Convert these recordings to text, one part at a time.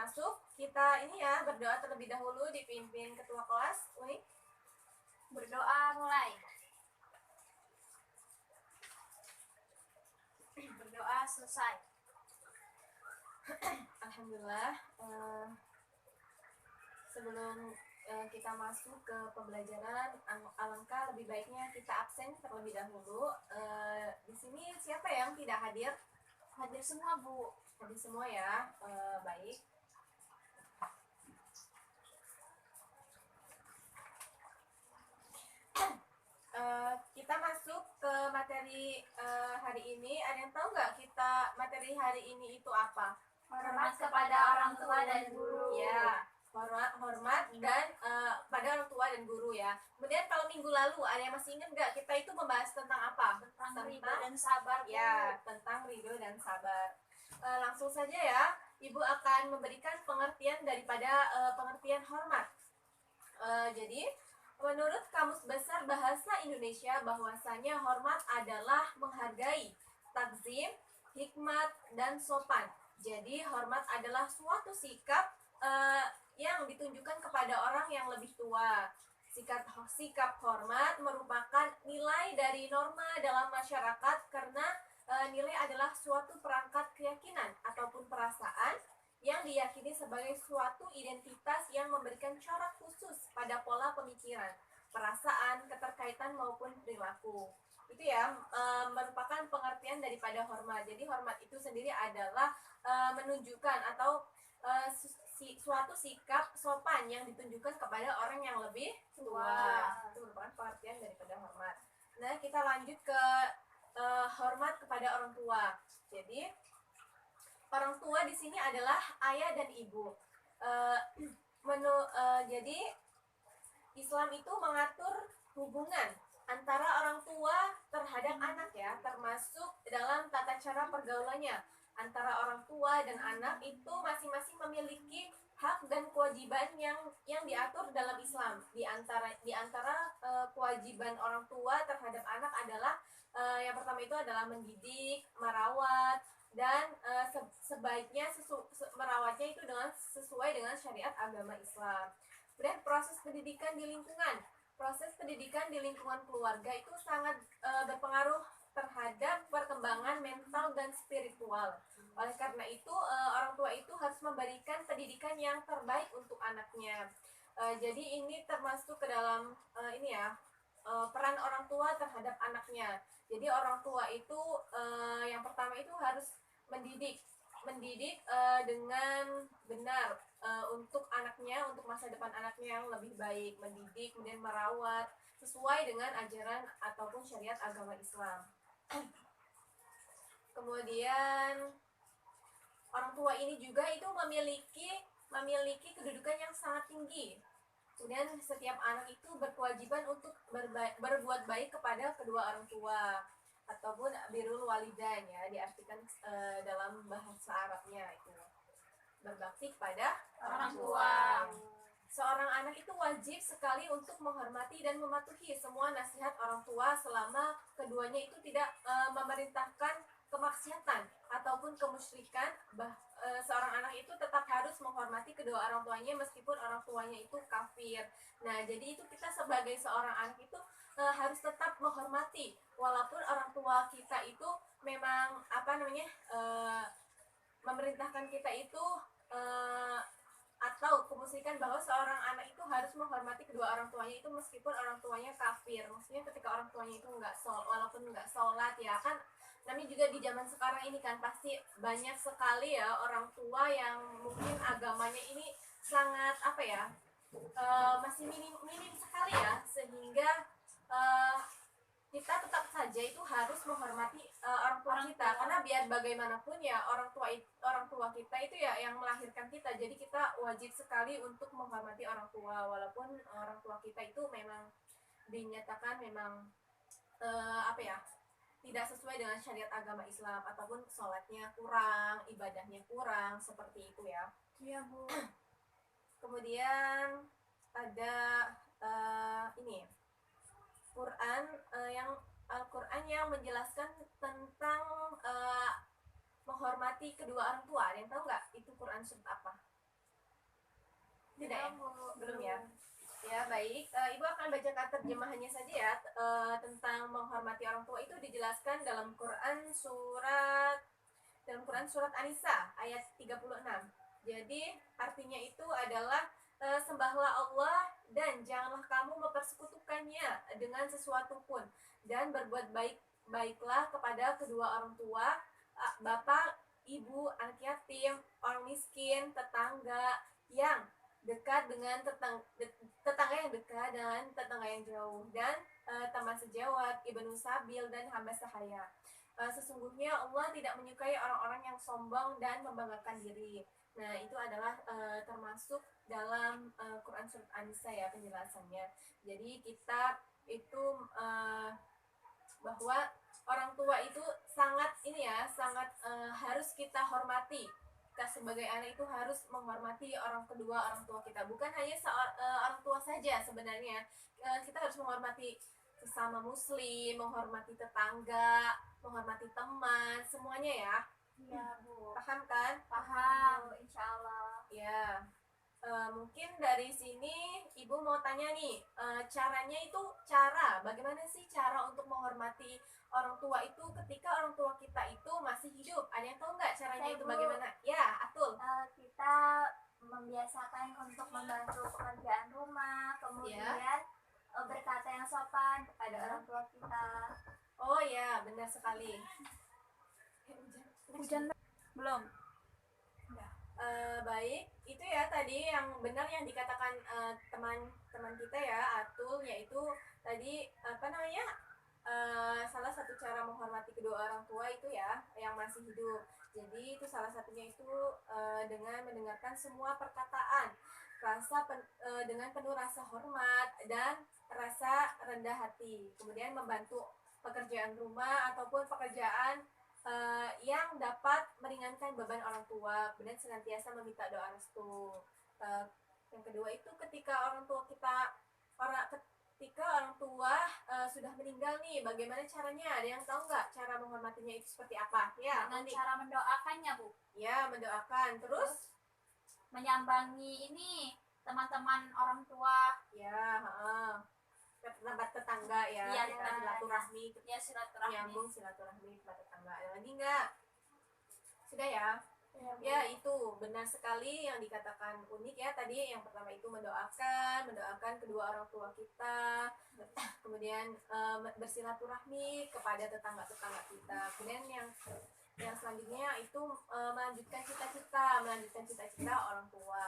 masuk, kita ini ya berdoa terlebih dahulu dipimpin ketua kelas. Ui. Berdoa mulai. Berdoa selesai. Alhamdulillah. Sebelum kita masuk ke pembelajaran, alangkah lebih baiknya kita absen terlebih dahulu. Di sini siapa yang tidak hadir? Hadir semua, Bu. Hadir semua ya. Baik. Kita masuk ke materi hari ini. Ada yang tahu nggak kita materi hari ini itu apa? Hormat kepada orang tua dan guru. Ya, hormat dan pada orang tua dan guru ya. Kemudian kalau minggu lalu ada yang masih ingat nggak kita itu membahas tentang apa? Tentang ridho dan sabar, Bu. Ya, tentang ridho dan sabar. Langsung saja ya, Ibu akan memberikan pengertian daripada pengertian hormat. Jadi menurut Kamus Besar Bahasa Indonesia bahwasanya hormat adalah menghargai, takzim, hikmat, dan sopan. Jadi hormat adalah suatu sikap yang ditunjukkan kepada orang yang lebih tua. Sikap hormat merupakan nilai dari norma dalam masyarakat karena nilai adalah suatu perangkat keyakinan ataupun perasaan yang diyakini sebagai suatu identitas yang memberikan corak khusus pada pola pemikiran, perasaan, keterkaitan maupun perilaku. Itu ya merupakan pengertian daripada hormat. Jadi hormat itu sendiri adalah menunjukkan atau suatu sikap sopan yang ditunjukkan kepada orang yang lebih tua. Itu merupakan pengertian daripada hormat. Nah, kita lanjut ke hormat kepada orang tua. Jadi orang tua di sini adalah ayah dan ibu. Jadi Islam itu mengatur hubungan antara orang tua terhadap anak ya, termasuk dalam tata cara pergaulannya antara orang tua dan anak itu masing-masing memiliki hak dan kewajiban yang diatur dalam Islam. Di antara kewajiban orang tua terhadap anak adalah yang pertama itu adalah mendidik, merawat, dan sebaiknya merawatnya itu sesuai dengan syariat agama Islam. Kemudian proses pendidikan di lingkungan. Proses pendidikan di lingkungan keluarga itu sangat berpengaruh terhadap perkembangan mental dan spiritual. Oleh karena itu orang tua itu harus memberikan pendidikan yang terbaik untuk anaknya. Jadi ini termasuk ke dalam peran orang tua terhadap anaknya. Jadi orang tua itu yang pertama itu harus mendidik dengan benar untuk anaknya, untuk masa depan anaknya yang lebih baik, mendidik kemudian merawat sesuai dengan ajaran ataupun syariat agama Islam. Kemudian orang tua ini juga itu memiliki kedudukan yang sangat tinggi. Kemudian setiap anak itu berkewajiban untuk berbuat baik kepada kedua orang tua ataupun birrul walidain ya, diartikan dalam bahasa Arabnya itu berbakti kepada orang tua. Seorang anak itu wajib sekali untuk menghormati dan mematuhi semua nasihat orang tua selama keduanya itu tidak memerintahkan kemaksiatan ataupun kemusyrikan. Seorang anak itu tetap harus menghormati kedua orang tuanya meskipun orang tuanya itu kafir. Nah, jadi itu kita sebagai seorang anak itu harus tetap menghormati walaupun orang tua kita itu memang memerintahkan kita itu atau kemusyrikan, bahwa seorang anak itu harus menghormati kedua orang tuanya itu meskipun orang tuanya kafir. Maksudnya ketika orang tuanya itu walaupun nggak sholat ya kan, namanya juga di zaman sekarang ini kan pasti banyak sekali ya orang tua yang mungkin agamanya ini sangat masih minim sekali ya, sehingga kita tetap saja itu harus menghormati orang tua kita, karena biar bagaimanapun ya orang tua kita itu ya yang melahirkan kita. Jadi kita wajib sekali untuk menghormati orang tua walaupun orang tua kita itu memang dinyatakan memang tidak sesuai dengan syariat agama Islam ataupun sholatnya kurang, ibadahnya kurang, seperti itu ya. Iya, Bu. Kemudian ada Al-Quran yang menjelaskan tentang menghormati kedua orang tua. Ada yang tahu nggak itu Quran surat apa? Tidak ya? Bu. Belum ya? Ya, baik. Ibu akan bacakan terjemahannya saja ya. Tentang menghormati orang tua itu dijelaskan dalam Quran surat An-Nisa ayat 36. Jadi, artinya itu adalah sembahlah Allah dan janganlah kamu mempersekutukannya dengan sesuatu pun, dan berbuat baiklah kepada kedua orang tua, bapak, ibu, anak yatim, orang miskin, tetangga yang dekat dengan tetangga yang dekat dan tetangga yang jauh, dan teman sejawat, ibnu sabil, dan hamba sahaya. Sesungguhnya Allah tidak menyukai orang-orang yang sombong dan membanggakan diri. Nah, itu adalah termasuk dalam Quran surat An-Nisa ya penjelasannya. Jadi kita itu bahwa orang tua itu sangat sangat harus kita hormati. Kita sebagai anak itu harus menghormati kedua orang tua kita, bukan hanya orang tua saja sebenarnya. Kita harus menghormati sesama muslim, menghormati tetangga, menghormati teman, semuanya ya. Iya, Bu. Paham kan? Paham, insya Allah. Ya. Mungkin dari sini ibu mau tanya nih, caranya itu bagaimana sih cara untuk menghormati orang tua itu ketika orang tua kita itu masih hidup? Ada yang tahu nggak caranya Saya, itu Bu. bagaimana? Ya, Atul. Kita membiasakan untuk membantu pekerjaan rumah, kemudian berkata yang sopan kepada orang tua kita. Oh ya, benar sekali. Hujan belum? Baik, itu ya tadi yang benar yang dikatakan teman-teman kita ya, Atul, yaitu tadi salah satu cara menghormati kedua orang tua itu ya yang masih hidup. Jadi itu salah satunya itu dengan mendengarkan semua perkataan, dengan penuh rasa hormat dan rasa rendah hati. Kemudian membantu pekerjaan rumah ataupun pekerjaan yang dapat meringankan beban orang tua, kemudian senantiasa meminta doa restu. Yang kedua itu ketika orang tua sudah meninggal nih, bagaimana caranya? Ada yang tahu nggak cara menghormatinya itu seperti apa? Ya, Dengan cara mendoakannya, Bu. Ya, mendoakan. Terus menyambangi ini teman-teman orang tua. Ya, tempat tetangga ya, Iya, kita silaturahmi, Ya, silaturahmi. nyambung silaturahmi tempat tetangga. Ada lagi nggak? Sudah ya? Ya, Ya, itu benar sekali yang dikatakan unik ya tadi. Yang pertama itu mendoakan kedua orang tua kita, kemudian bersilaturahmi kepada tetangga-tetangga kita. Kemudian yang selanjutnya itu melanjutkan cita-cita orang tua.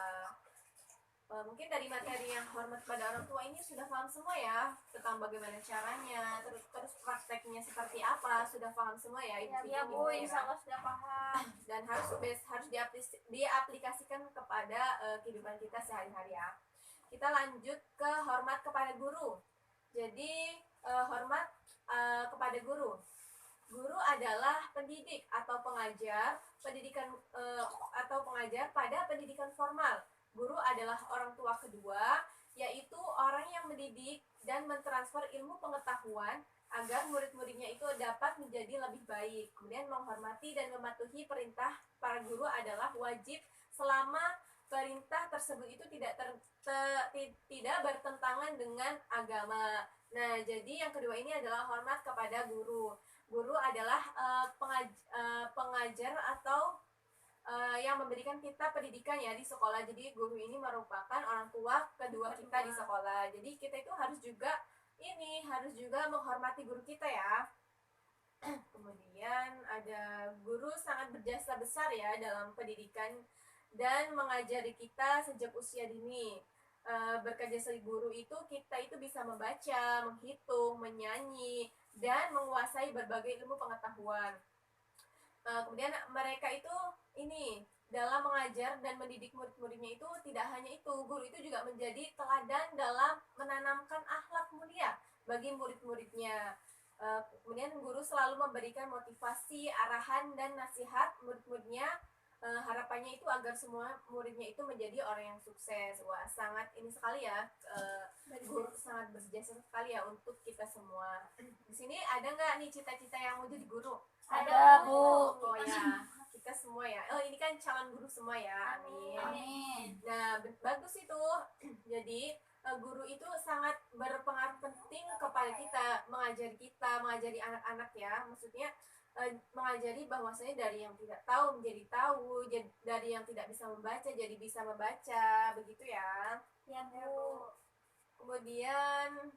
Mungkin dari materi yang hormat pada orang tua ini sudah paham semua ya tentang bagaimana caranya, terus prakteknya seperti apa, sudah paham semua ya ibu. Ya, Bu, insya Allah sudah paham. Dan harus diaplikasikan kepada kehidupan kita sehari-hari ya. Kita lanjut ke hormat kepada guru. Jadi hormat kepada guru. Guru adalah pendidik atau pengajar pada pendidikan formal. Guru adalah orang tua kedua, yaitu orang yang mendidik dan mentransfer ilmu pengetahuan agar murid-muridnya itu dapat menjadi lebih baik. Kemudian menghormati dan mematuhi perintah para guru adalah wajib selama perintah tersebut itu tidak bertentangan dengan agama. Nah, jadi yang kedua ini adalah hormat kepada guru. Guru adalah pengajar atau yang memberikan kita pendidikan ya di sekolah. Jadi guru ini merupakan orang tua kedua kita di sekolah. Jadi kita itu harus juga menghormati guru kita ya. Kemudian ada guru sangat berjasa besar ya dalam pendidikan dan mengajari kita sejak usia dini. Bekerja sebagai guru itu kita itu bisa membaca, menghitung, menyanyi, dan menguasai berbagai ilmu pengetahuan. Kemudian mereka itu dalam mengajar dan mendidik murid-muridnya itu tidak hanya itu, guru itu juga menjadi teladan dalam menanamkan akhlak mulia bagi murid-muridnya. Kemudian guru selalu memberikan motivasi, arahan, dan nasihat murid-muridnya. Harapannya itu agar semua muridnya itu menjadi orang yang sukses. Wah, sangat ini sekali ya, guru sangat berjasa sekali ya untuk kita semua. Di sini ada nggak nih cita-cita yang mau jadi guru? Ada, Bu. Oh ya, kita semua ya. Ini kan calon guru semua ya. Amin. Amin. Nah, Nah, bagus itu. Jadi guru itu sangat berpengaruh penting kepada kita, mengajari anak-anak ya. Maksudnya mengajari bahwasanya dari yang tidak tahu menjadi tahu, dari yang tidak bisa membaca jadi bisa membaca, begitu ya. Ya, Bu. Kemudian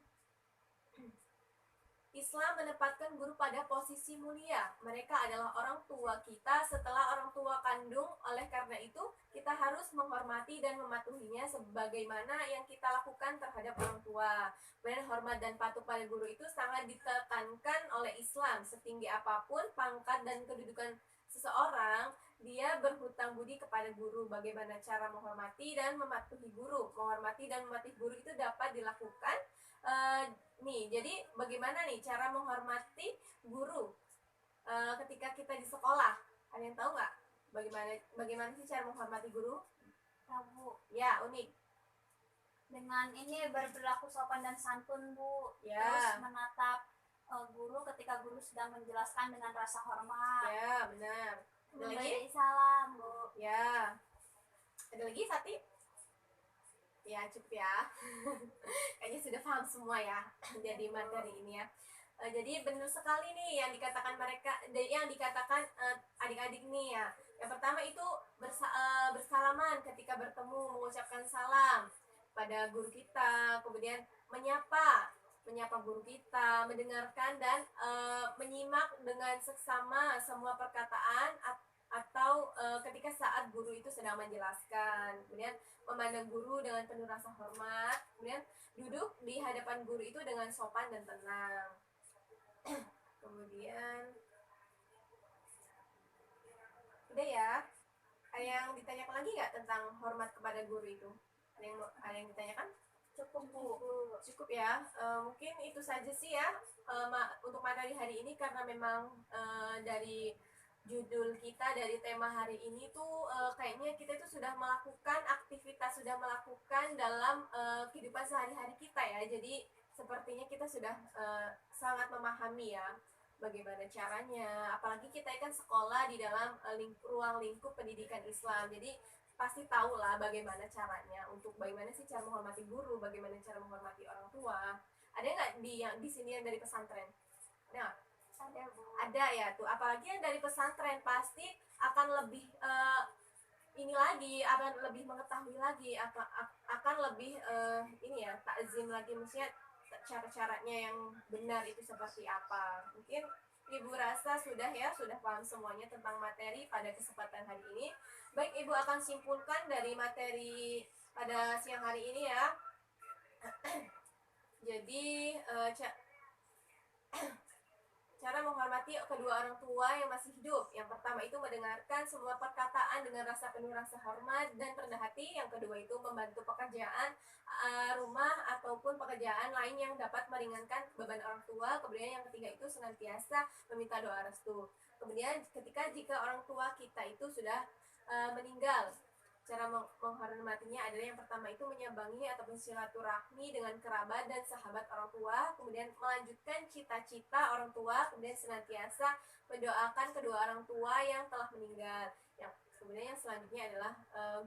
Islam menempatkan guru pada posisi mulia. Mereka adalah orang tua kita setelah orang tua kandung. Oleh karena itu, kita harus menghormati dan mematuhinya sebagaimana yang kita lakukan terhadap orang tua. Kemudian hormat dan patuh pada guru itu sangat ditekankan oleh Islam. Setinggi apapun pangkat dan kedudukan seseorang, dia berhutang budi kepada guru. Bagaimana cara menghormati dan mematuhi guru? Menghormati dan mematuhi guru itu dapat dilakukan jadi bagaimana nih cara menghormati guru ketika kita di sekolah? Ada yang tahu nggak? Bagaimana sih cara menghormati guru? Tahu. Ya, unik. Dengan ini berperilaku sopan dan santun, Bu. Ya. Terus menatap guru ketika guru sedang menjelaskan dengan rasa hormat. Ya, benar. Ada lagi? Memberi salam, Bu. Ya. Ada lagi, Sati? Ya, cukup ya. Kayaknya sudah paham semua ya jadi materi ini ya. Jadi benar sekali nih yang dikatakan adik-adik nih ya. Yang pertama itu bersalaman ketika bertemu, mengucapkan salam pada guru kita, kemudian menyapa guru kita, mendengarkan dan menyimak dengan seksama semua perkataan atau ketika saat guru itu sedang menjelaskan. Kemudian memandang guru dengan penuh rasa hormat, kemudian duduk di hadapan guru itu dengan sopan dan tenang. Kemudian udah ya. Ada yang ditanyakan lagi nggak tentang hormat kepada guru itu? Ada yang ditanyakan? Cukup, Bu. Cukup ya. Mungkin itu saja sih ya untuk materi hari ini, karena memang dari judul kita, dari tema hari ini tuh kayaknya kita itu sudah melakukan aktivitas, sudah melakukan dalam kehidupan sehari-hari kita ya. Jadi sepertinya kita sudah sangat memahami ya bagaimana caranya. Apalagi kita kan sekolah di dalam ruang lingkup pendidikan Islam. Jadi pasti tahu lah bagaimana caranya, untuk bagaimana sih cara menghormati guru, bagaimana cara menghormati orang tua. Ada nggak di sini yang dari pesantren? Ada nggak? Ada, Bu. Ada ya tuh, apalagi yang dari pesantren pasti akan lebih akan lebih mengetahui lagi, akan lebih ini ya, takzim lagi, maksudnya cara-caranya yang benar itu seperti apa. Mungkin Ibu rasa sudah paham semuanya tentang materi pada kesempatan hari ini. Baik, Ibu akan simpulkan dari materi pada siang hari ini ya. Jadi cara menghormati kedua orang tua yang masih hidup. Yang pertama itu mendengarkan semua perkataan dengan penuh rasa hormat dan rendah hati. Yang kedua itu membantu pekerjaan rumah ataupun pekerjaan lain yang dapat meringankan beban orang tua. Kemudian yang ketiga itu senantiasa meminta doa restu. Kemudian jika orang tua kita itu sudah meninggal, cara menghormatinya adalah yang pertama itu menyambangi ataupun silaturahmi dengan kerabat dan sahabat orang tua, kemudian melanjutkan cita-cita orang tua, kemudian senantiasa mendoakan kedua orang tua yang telah meninggal. Kemudian yang selanjutnya adalah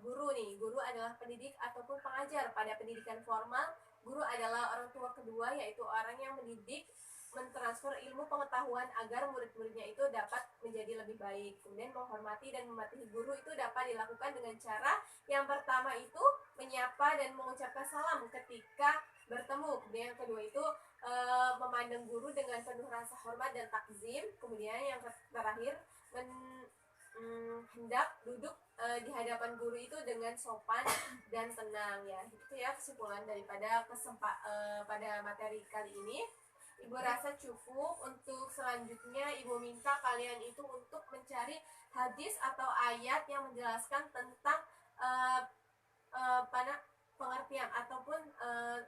guru nih. Guru adalah pendidik ataupun pengajar. Pada pendidikan formal, guru adalah orang tua kedua, yaitu orang yang mendidik, mentransfer ilmu pengetahuan agar murid-muridnya itu dapat menjadi lebih baik. Kemudian menghormati dan mematuhi guru itu dapat dilakukan dengan cara yang pertama itu menyapa dan mengucapkan salam ketika bertemu. Kemudian yang kedua itu memandang guru dengan penuh rasa hormat dan takzim. Kemudian yang terakhir hendak duduk di hadapan guru itu dengan sopan dan tenang ya. Itu ya kesimpulan daripada pada materi kali ini. Ibu rasa cukup. Untuk selanjutnya Ibu minta kalian itu untuk mencari hadis atau ayat yang menjelaskan tentang pengertian ataupun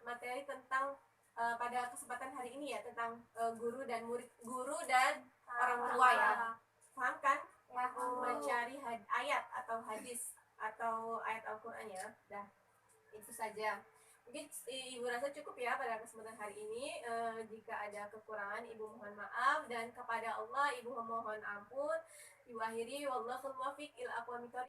materi tentang pada kesempatan hari ini ya, tentang guru dan murid, guru dan orang tua ya. Paham kan? Ya, Mencari ayat atau hadis atau ayat Al-Quran ya. Dah, itu saja. Mungkin Ibu rasa cukup ya pada kesempatan hari ini. Jika ada kekurangan Ibu mohon maaf, dan kepada Allah Ibu mohon ampun. Ibu akhiri, wallahul muwaffiq ila aqwamit thoriq.